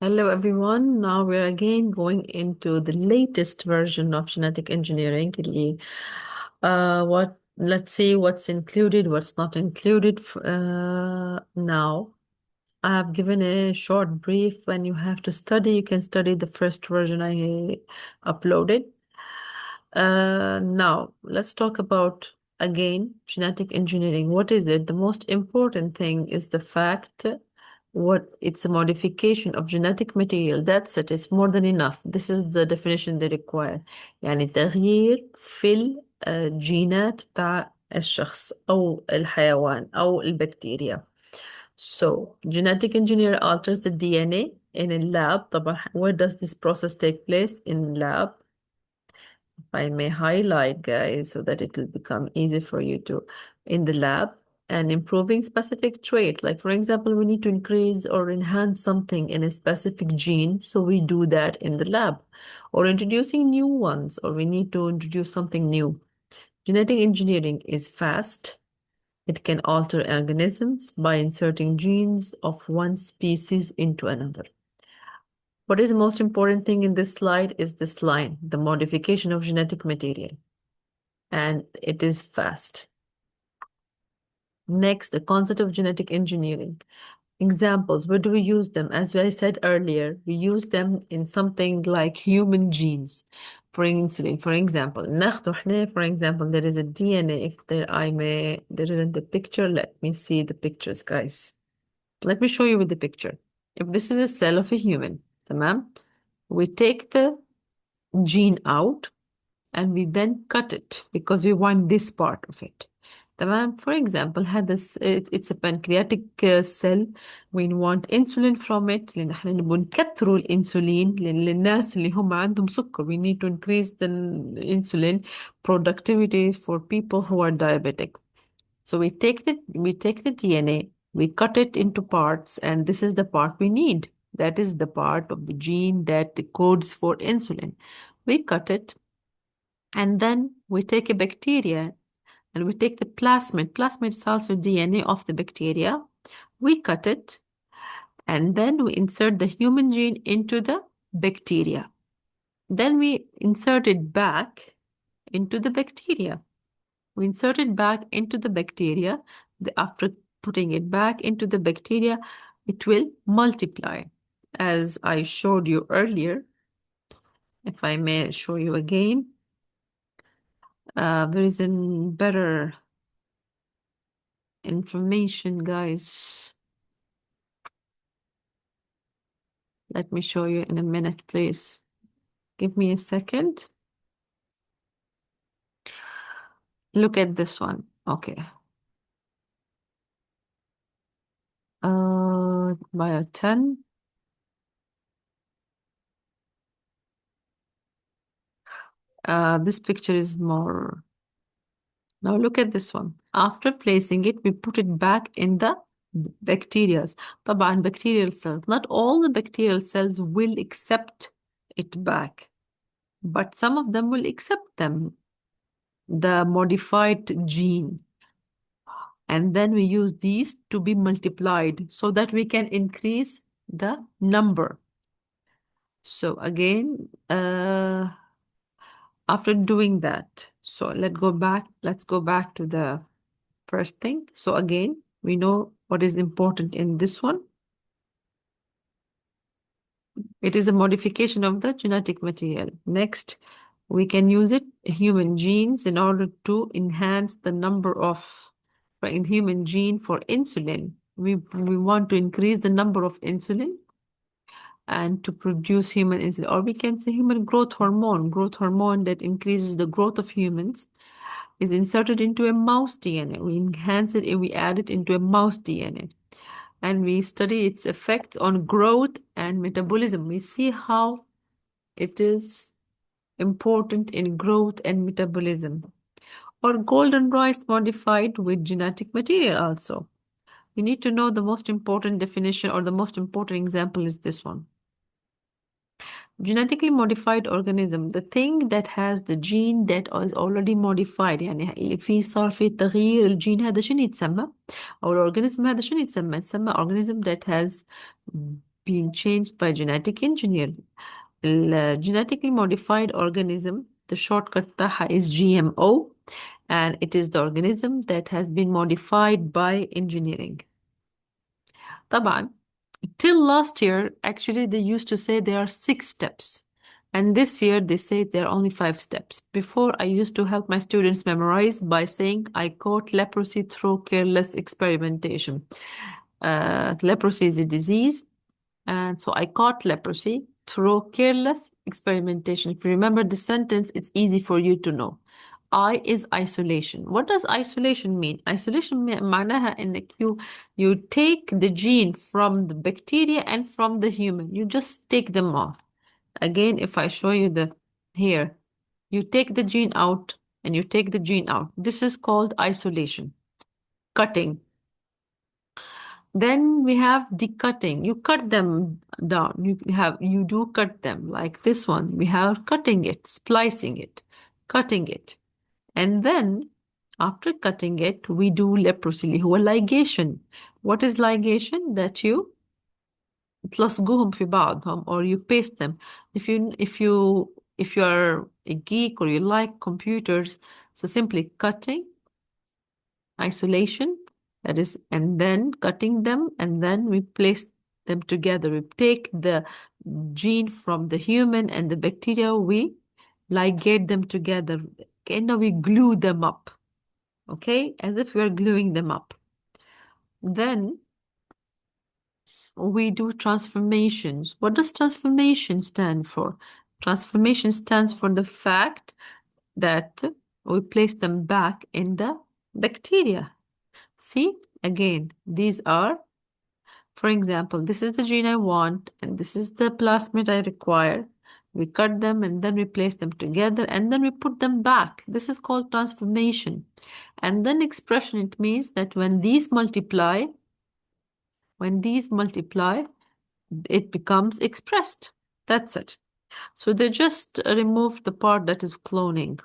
Hello, everyone. Now we're again going into the latest version of genetic engineering. Let's see what's included, what's not included. Now, I have given a short brief. When you have to study, you can study the first version I uploaded. Now, let's talk about again genetic engineering. What is it? The most important thing is the fact what it's a modification of genetic material. That's it. It's more than enough. This is the definition they require. يعني تغيير في الجينات بتاع الشخص أو الحيوان أو البكتيريا. So, genetic engineer alters the DNA in a lab. طبعا, where does this process take place? In lab. I may highlight, guys, so that it will become easy for you to in the lab and improving specific trait. Like, for example, we need to increase or enhance something in a specific gene. So we do that in the lab or introducing new ones, or we need to introduce something new. Genetic engineering is fast. It can alter organisms by inserting genes of one species into another. What is the most important thing in this slide is this line, the modification of genetic material. And it is fast. Next, the concept of genetic engineering. Examples, where do we use them? As I said earlier, we use them in something like human genes for insulin. For example, for example, there is a DNA. If there isn't a picture, let me see the pictures, guys. Let me show you with the picture. If this is a cell of a human, تمام? We take the gene out and we then cut it because we want this part of it. تمام. For example, it's a pancreatic cell. We want insulin from it لأن احنا نبغى نكتروا الانسولين للناس اللي هم عندهم سكر. We need to increase the insulin productivity for people who are diabetic. So we take the DNA, we cut it into parts, and this is the part we need. That is the part of the gene that codes for insulin. We cut it, and then we take a bacteria and we take the plasmid. Plasmid is also DNA of the bacteria. We cut it, and then we insert the human gene into the bacteria. Then we insert it back into the bacteria. We insert it back into the bacteria. After putting it back into the bacteria, it will multiply. As I showed you earlier, if I may show you again, there is a better information, guys. Let me show you in a minute, please. Give me a second. Look at this one. Okay. Bio 10. This picture is more. Now look at this one. After placing it, we put it back in the bacteria. طبعا bacterial cells. Not all the bacterial cells will accept it back, but some of them will accept them, the modified gene. And then we use these to be multiplied so that we can increase the number. So again, after doing that, so let's go back to the first thing. So again, we know what is important in this one. It is a modification of the genetic material. Next, we can use it human genes in order to enhance the number of in human gene for insulin. We want to increase the number of insulin and to produce human insulin, or we can say human growth hormone that increases the growth of humans is inserted into a mouse DNA. We enhance it and we add it into a mouse DNA. And we study its effects on growth and metabolism. We see how it is important in growth and metabolism. Or golden rice modified with genetic material also. You need to know the most important definition or the most important example is this one. Genetically modified organism, the thing that has the gene that is already modified. يعني في صار في تغيير الجين هذا شنو يتسمى؟ أو الأورجانيزم هذا شنو يتسمى؟ يتسمى organism that has being changed by genetic engineering. Genetically modified organism, the shortcut تاعها is GMO, and it is the organism that has been modified by engineering. طبعا, till last year, actually, they used to say there are 6 steps. And this year, they say there are only 5 steps. Before, I used to help my students memorize by saying I caught leprosy through careless experimentation. Leprosy is a disease, and so I caught leprosy through careless experimentation. If you remember the sentence, it's easy for you to know. I is isolation. What does isolation mean? Isolation معناها إنك you take the gene from the bacteria and from the human. You just take them off. Again, if I show you the here, you take the gene out and you take the gene out. This is called isolation. Cutting. Then we have decutting. You cut them down. You do cut them like this one. We have cutting it, splicing it, cutting it. And then after cutting it, we do leprosy اللي هو ligation. What is ligation? That you تلصقوهم في بعضهم or you paste them. If you are a geek or you like computers, so simply cutting, isolation, that is, and then cutting them, and then we place them together. We take the gene from the human and the bacteria, we ligate them together. كأنه we glue them up. Okay, as if we are gluing them up. Then we do transformations. What does transformation stand for? Transformation stands for the fact that we place them back in the bacteria. See, again, these are, for example, this is the gene I want, and this is the plasmid I require. We cut them and then we place them together and then we put them back. This is called transformation. And then expression, it means that when these multiply, it becomes expressed. That's it. So they just remove the part that is cloning.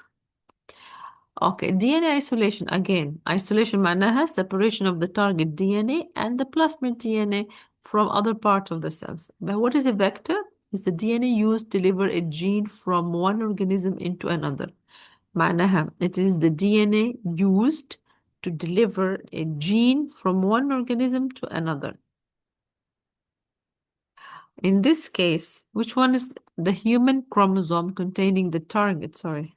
Okay, DNA isolation. Again, isolation معناها separation of the target DNA and the plasmid DNA from other parts of the cells. But what is a vector? Is the DNA used to deliver a gene from one organism into another. معناها it is the DNA used to deliver a gene from one organism to another. In this case, which one is the human chromosome containing the target? Sorry.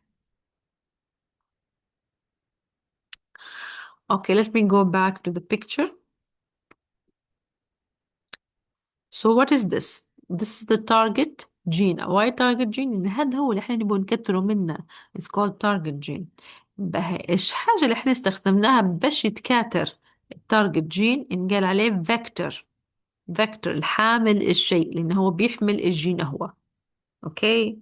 Okay, let me go back to the picture. So what is this? This is the target gene. Why target gene؟ لأن هذا هو اللي احنا نبغى نكتره منه. It's called target gene. ايش حاجة اللي احنا استخدمناها باش يتكاثر التارجت جين نقال عليه فيكتور. فيكتور الحامل الشيء لأنه هو بيحمل الجين هو. Okay.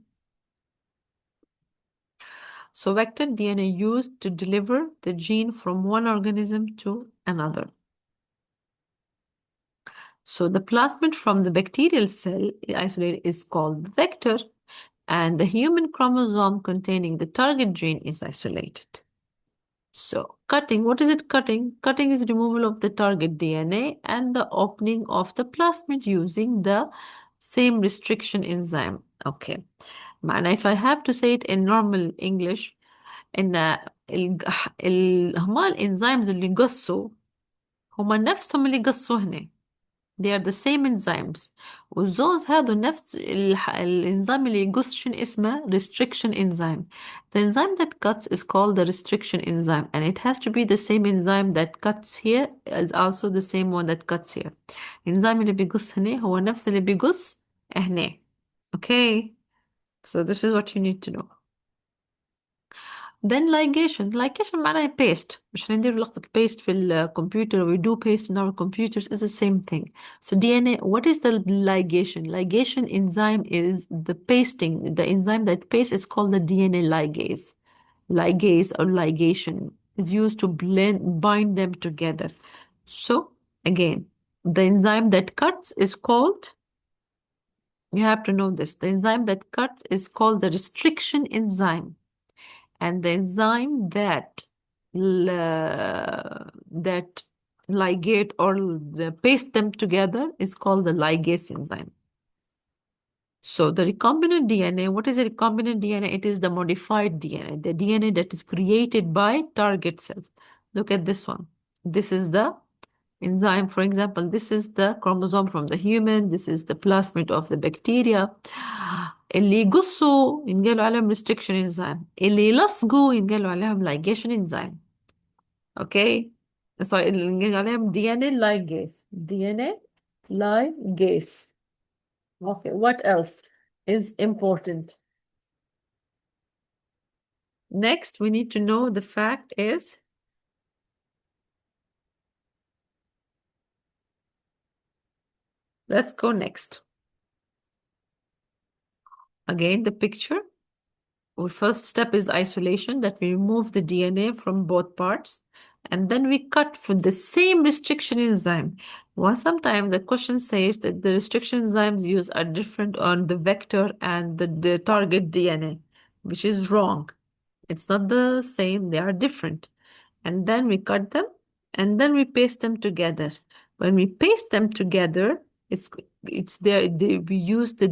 So vector DNA used to deliver the gene from one organism to another. So the plasmid from the bacterial cell isolated is called vector, and the human chromosome containing the target gene is isolated. So cutting, what is it cutting? Cutting is removal of the target DNA and the opening of the plasmid using the same restriction enzyme. Okay. And if I have to say it in normal English, إن هما الإنزيمز اللي قصوا هما نفسهم اللي قصوا هنا. They are the same enzymes. والزوز هذا نفس الإنزيم اللي يقص شنو اسمه restriction enzyme. The enzyme that cuts is called the restriction enzyme, and it has to be the same enzyme that cuts here is also the same one that cuts here. الإنزيم اللي بيقص هنا هو نفس اللي بيقص هنا. Okay, so this is what you need to know. Then ligation معناها paste. مش هندير لقطة paste في الكمبيوتر. We do paste in our computers is the same thing. So DNA, what is the ligation? Ligation enzyme is the pasting. The enzyme that pastes is called the DNA ligase. Ligase or ligation is used to bind them together. So again, the enzyme that cuts is called, you have to know this, the enzyme that cuts is called the restriction enzyme. And the enzyme that ligate or paste them together is called the ligase enzyme. So the recombinant DNA, what is a recombinant DNA? It is the modified DNA, the DNA that is created by target cells. Look at this one. This is the enzyme. For example, this is the chromosome from the human. This is the plasmid of the bacteria. اللي يقصوا ينقالوا عليهم restriction enzyme. اللي يلصقوا ينقالوا عليهم ligation enzyme. Okay? So اللي ينقالوا عليهم DNA ligase. DNA ligase. Okay, what else is important? Next, we need to know the fact is, let's go next. Again, the picture. Our first step is isolation, that we remove the DNA from both parts, and then we cut for the same restriction enzyme. Well, sometimes the question says that the restriction enzymes used are different on the vector and the target DNA, which is wrong. It's not the same, they are different. And then we cut them, and then we paste them together. When we paste them together, it's there. We use the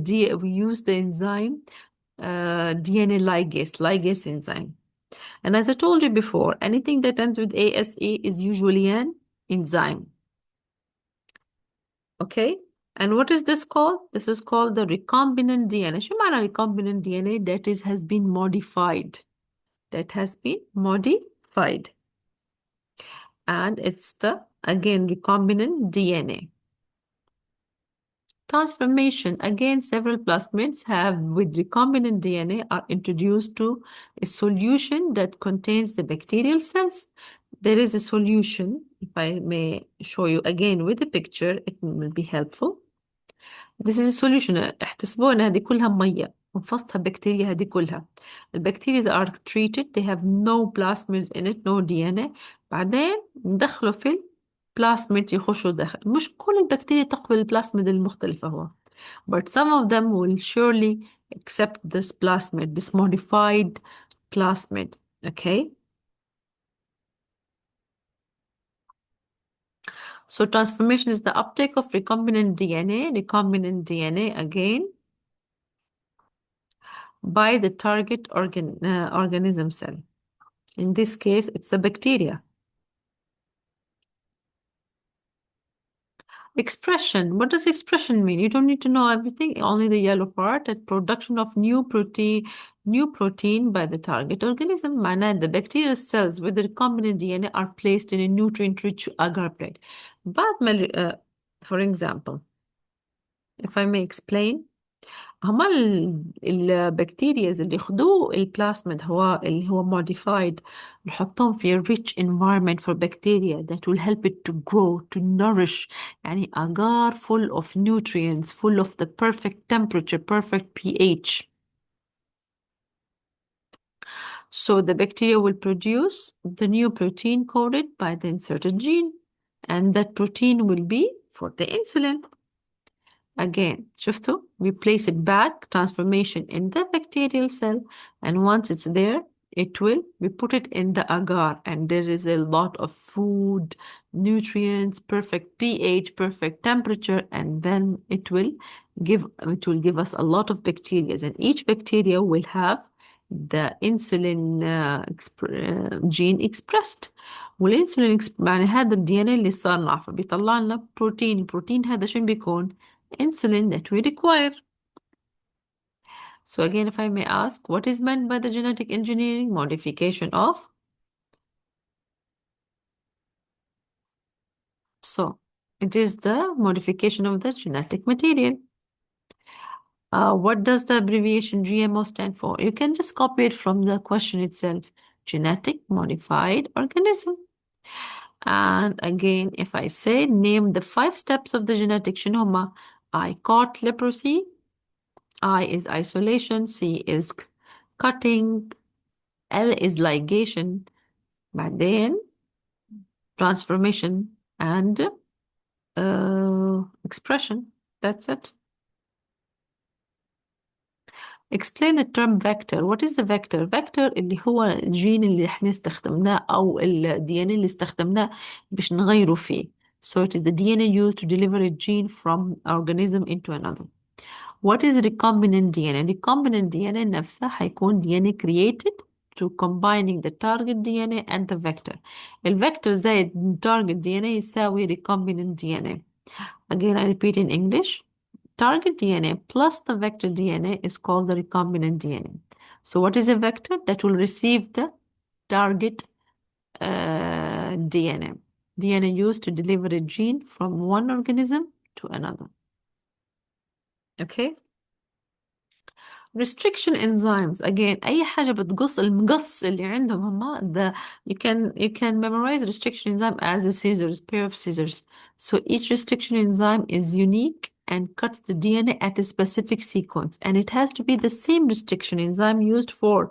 enzyme DNA ligase enzyme. And as I told you before, anything that ends with ASE is usually an enzyme. Okay? And what is this called? This is called the recombinant DNA. شو معنى recombinant DNA? That is has been modified. That has been modified. And it's the, again, recombinant DNA. Transformation. Again, several plasmids have with recombinant DNA are introduced to a solution that contains the bacterial cells. There is a solution, if I may show you again with a picture, it will be helpful. This is a solution. احتسبوها ان هذه كلها ميه وفصتها بكتيريا هذه كلها. البكتيريا are treated, they have no plasmids in it, no DNA. بعدين ندخله في البلاسميد يخشوا داخل. مش كل البكتيريا تقبل البلاسميد المختلفة هو. But some of them will surely accept this plasmid, this modified plasmid. Okay? So transformation is the uptake of recombinant DNA. Recombinant DNA again by the target organism cell. In this case, it's a bacteria. Expression. What does expression mean? You don't need to know everything, only the yellow part. That production of new protein by the target organism. معناه the bacterial cells with the recombinant DNA are placed in a nutrient-rich agar plate. But, for example, if I may explain, هما البكتيريا اللي ياخدوه البلاسميد اللي هو modified نحطهم في a rich environment for bacteria that will help it to grow, to nourish. يعني agar full of nutrients, full of the perfect temperature, perfect pH. So the bacteria will produce the new protein coded by the inserted gene, and that protein will be for the insulin. Again, شفتوا? We place it back, transformation in the bacterial cell, and once it's there, we put it in the agar, and there is a lot of food, nutrients, perfect pH, perfect temperature, and then it will give us a lot of bacteria, and each bacteria will have the insulin gene expressed. والانسولين يعني هذا الدي ان اللي صار فبيطلع لنا بروتين. البروتين هذا شنو بيكون؟ Insulin that we require. So again, if I may ask, what is meant by the genetic engineering? Modification of? So it is the modification of the genetic material. What does the abbreviation GMO stand for? You can just copy it from the question itself. Genetic modified organism. And again, if I say, name the 5 steps of the genetic شنو هما? I caught leprosy. I is isolation. C is cutting. L is ligation. بعدين transformation and expression. That's it. explain the term vector. What is the vector? Vector اللي هو الجين اللي احنا استخدمناه أو ال DNA اللي استخدمناه باش نغيره فيه. So it is the DNA used to deliver a gene from organism into another. What is recombinant DNA? Recombinant DNA نفسها حيكون DNA created to combining the target DNA and the vector. الفector زائد target DNA يساوي recombinant DNA. Again, I repeat in English. Target DNA plus the vector DNA is called the recombinant DNA. So what is a vector? That will receive the target DNA. DNA used to deliver a gene from one organism to another. Okay? Restriction enzymes. Again, أي حاجة بتقص المقص اللي عندهم هم you can memorize restriction enzyme as a scissors, pair of scissors. So each restriction enzyme is unique and cuts the DNA at a specific sequence. And it has to be the same restriction enzyme used for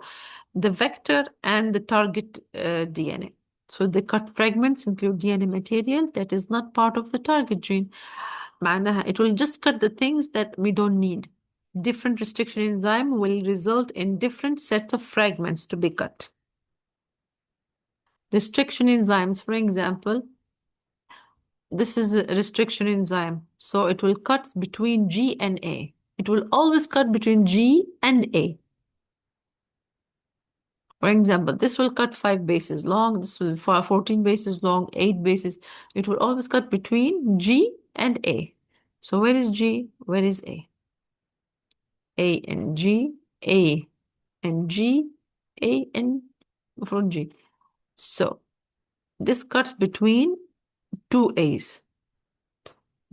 the vector and the target DNA. So the cut fragments include DNA material that is not part of the target gene. معناها it will just cut the things that we don't need. Different restriction enzyme will result in different sets of fragments to be cut. Restriction enzymes, for example, this is a restriction enzyme. So it will cut between G and A. It will always cut between G and A. For example, this will cut 5 bases long, this will 14 bases long, 8 bases. It will always cut between G and A. So where is G? Where is A? A and G, A and G, A and from G. So this cuts between two A's,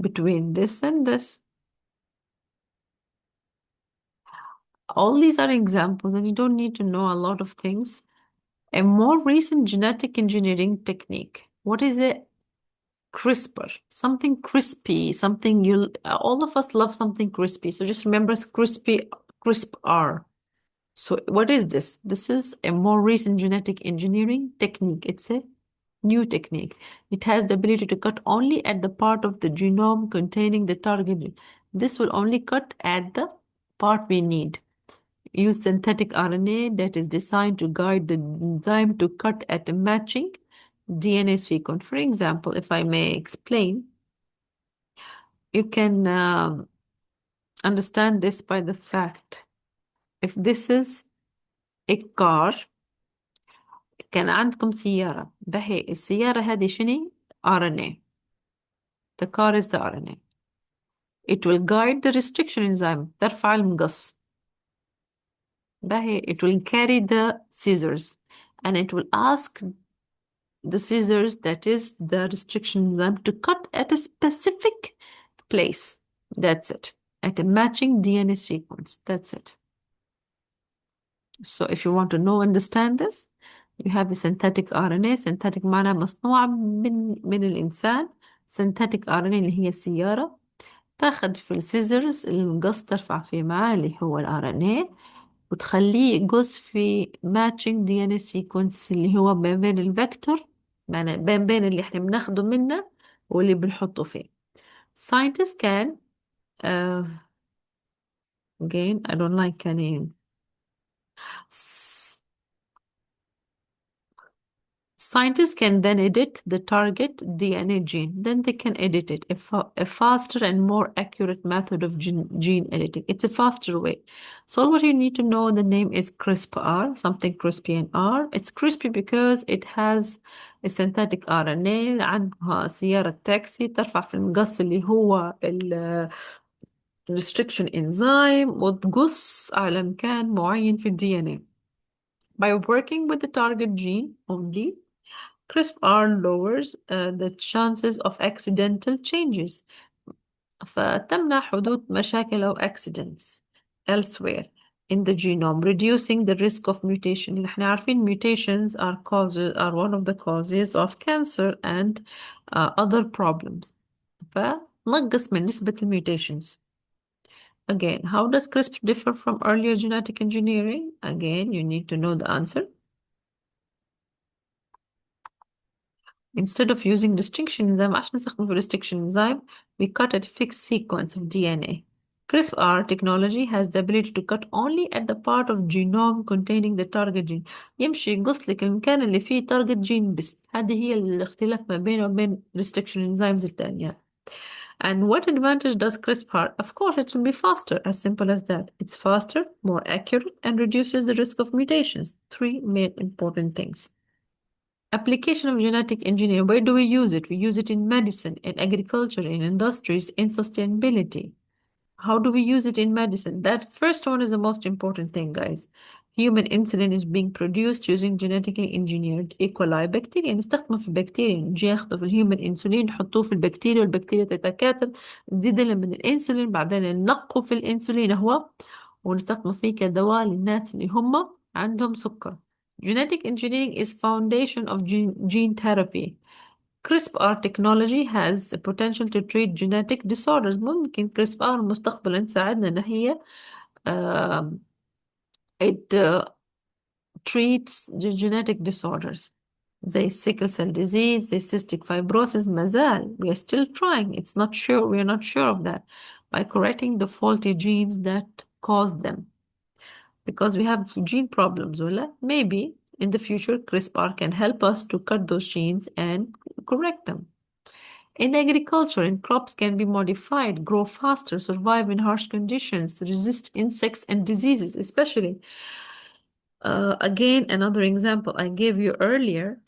between this and this. All these are examples, and you don't need to know a lot of things. A more recent genetic engineering technique. What is it? CRISPR, something crispy, something you all of us love something crispy. So just remember it's crispy, CRISPR. So what is this? This is a more recent genetic engineering technique. It's a new technique. It has the ability to cut only at the part of the genome containing the target. This will only cut at the part we need. Use synthetic RNA that is designed to guide the enzyme to cut at a matching DNA sequence. For example, if I may explain, you can understand this by the fact if this is a car كان عندكم سيارة بهي السيارة هذه شنو RNA. The car is the RNA. It will guide the restriction enzyme ترفع المقص بهي it will carry the scissors and it will ask the scissors, that is the restriction enzyme, to cut at a specific place. That's it. At a matching DNA sequence. That's it. So if you want to know, understand this, you have a synthetic RNA. Synthetic معناها مصنوعة من الإنسان. Synthetic RNA اللي هي السيارة. تاخد في السيزرز المقص ترفع فيه معاه اللي هو ال RNA وتخليه يقص في matching DNA sequence اللي هو ما بين الفيكتور يعني بين اللي احنا بناخده منه واللي بنحطه فيه. Scientists can again I don't like any Scientists can then edit the target DNA gene. Then they can edit it. A faster and more accurate method of gene editing. It's a faster way. So all what you need to know, the name is CRISPR, something crispy and R. It's crispy because it has a synthetic RNA. عندها سيارة تاكسي ترفع في المقص اللي هو restriction enzyme وتقص على مكان معين في DNA. By working with the target gene only, CRISPR lowers the chances of accidental changes فتمنع حدوث مشاكل أو accidents elsewhere in the genome, reducing the risk of mutation. احنا عارفين mutations are one of the causes of cancer and other problems. فنقص من نسبة mutations. Again, how does CRISPR differ from earlier genetic engineering? Again, you need to know the answer. Instead of using restriction enzyme عشان نستخدم في restriction enzyme we cut a fixed sequence of DNA. CRISPR technology has the ability to cut only at the part of genome containing the target gene. يمشي يقص لك المكان اللي فيه target gene بس. هذه هي الاختلاف ما بينه وبين restriction enzymes التانية. And what advantage does CRISPR? Of course, it will be faster, as simple as that. It's faster, more accurate, and reduces the risk of mutations. Three main important things. Application of genetic engineering. Where do we use it? We use it in medicine, in agriculture, in industries, in sustainability. How do we use it in medicine? That first one is the most important thing, guys. Human insulin is being produced using genetically engineered E. coli bacteria. نستخدمه في البكتيريا، نجي ياخدوا في الهيومن انسولين نحطوه في البكتيريا والبكتيريا تتكاثر تزيد لنا من الانسولين، بعدين ننقوا في الانسولين هو ونستخدمه فيه كدواء للناس اللي هم عندهم سكر. Genetic engineering is foundation of gene therapy. CRISPR technology has the potential to treat genetic disorders. ممكن CRISPR مستقبلا تساعدنا إن هي it treats the genetic disorders زي sickle cell disease, زي cystic fibrosis. مازال we are still trying. It's not sure. We are not sure of that by correcting the faulty genes that cause them. Because we have gene problems, ولا? Maybe in the future CRISPR can help us to cut those genes and correct them. In agriculture, and crops can be modified, grow faster, survive in harsh conditions, resist insects and diseases, especially. Again, another example I gave you earlier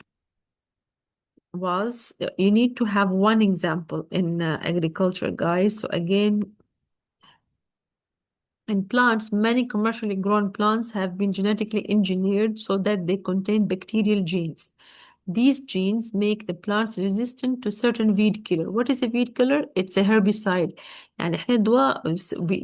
was you need to have one example in agriculture, guys. So again, in plants, many commercially grown plants have been genetically engineered so that they contain bacterial genes. These genes make the plants resistant to certain weed killer. What is a weed killer? It's a herbicide. يعني احنا دواء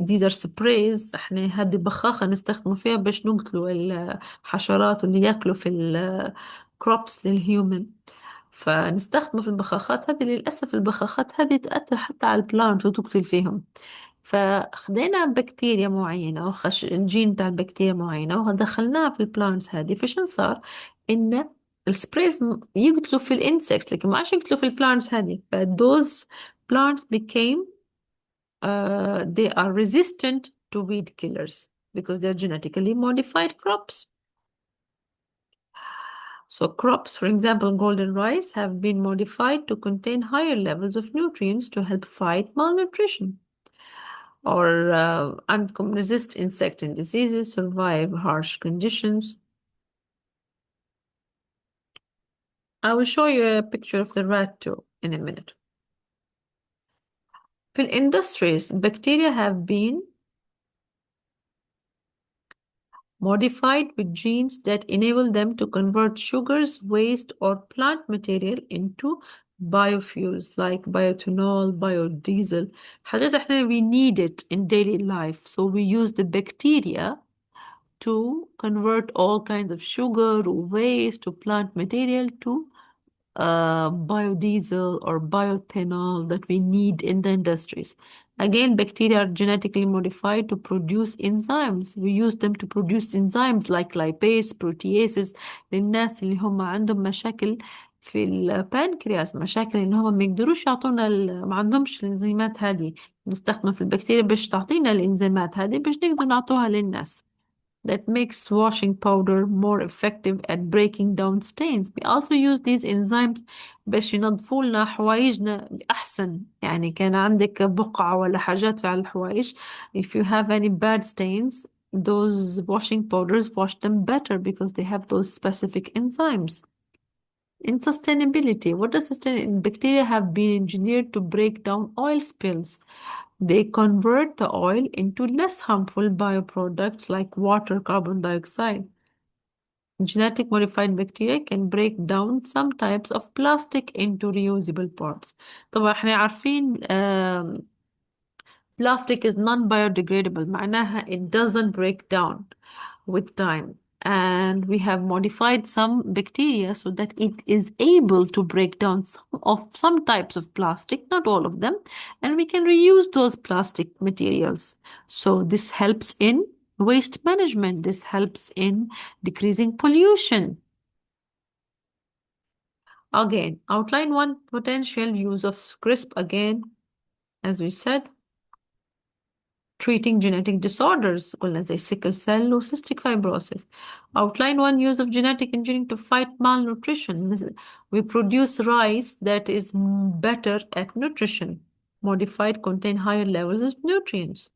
these are sprays. احنا هذه بخاخة نستخدمه فيها باش نقتلوا الحشرات واللي ياكلوا في الكروبس للهيومن. فنستخدمه في البخاخات هذه. للأسف البخاخات هذه تأثر حتى على البلانت وتقتل فيهم. فخدينا بكتيريا معينة الجين بتاع البكتيريا معينة ودخلناها في البلانتس هذه. فشن صار؟ إن السبريز يقتلوا في الانسكت لكن ما عادش يقتلوا في البلانتس هذه. ف those plants became they are resistant to weed killers because they're genetically modified crops. So crops, for example, golden rice, have been modified to contain higher levels of nutrients to help fight malnutrition. Or عندكم resist insect and diseases, survive harsh conditions. I will show you a picture of the rat too in a minute. In industries, bacteria have been modified with genes that enable them to convert sugars, waste, or plant material into biofuels like bioethanol, biodiesel. حاجات احنا we need it in daily life. So we use the bacteria to convert all kinds of sugar or waste to plant material to biodiesel or bioethanol that we need in the industries. Again, bacteria are genetically modified to produce enzymes. We use them to produce enzymes like lipase, proteases للناس اللي هم عندهم مشاكل في البانكرياس، مشاكل ان هم ما يقدروش يعطونا ما عندهمش الانزيمات هذه. نستخدمه في البكتيريا باش تعطينا الانزيمات هذه باش نقدر نعطوها للناس. That makes washing powder more effective at breaking down stains. We also use these enzymes باش ينظفوا لنا حوايجنا أحسن. يعني كان عندك بقعة ولا حاجات على الحوايج. If you have any bad stains, those washing powders wash them better because they have those specific enzymes. In sustainability, what does bacteria have been engineered to break down oil spills? They convert the oil into less harmful bioproducts like water, carbon dioxide. Genetic modified bacteria can break down some types of plastic into reusable parts. طبعا احنا عارفين plastic is non-biodegradable. معناها it doesn't break down with time. And we have modified some bacteria so that it is able to break down some types of plastic, not all of them, and we can reuse those plastic materials. So this helps in waste management. This helps in decreasing pollution. Again, outline one potential use of CRISP again, as we said. treating genetic disorders قلنا زي sickle cell و cystic fibrosis. Outline one use of genetic engineering to fight malnutrition. We produce rice that is better at nutrition. Modified contain higher levels of nutrients.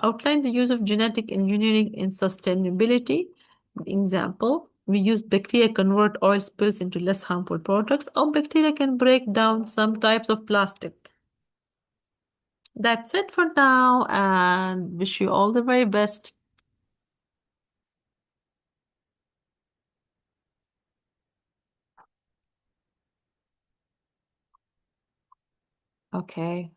Outline the use of genetic engineering in sustainability. Example, we use bacteria convert oil spills into less harmful products, or bacteria can break down some types of plastic. That's it for now, and wish you all the very best. Okay.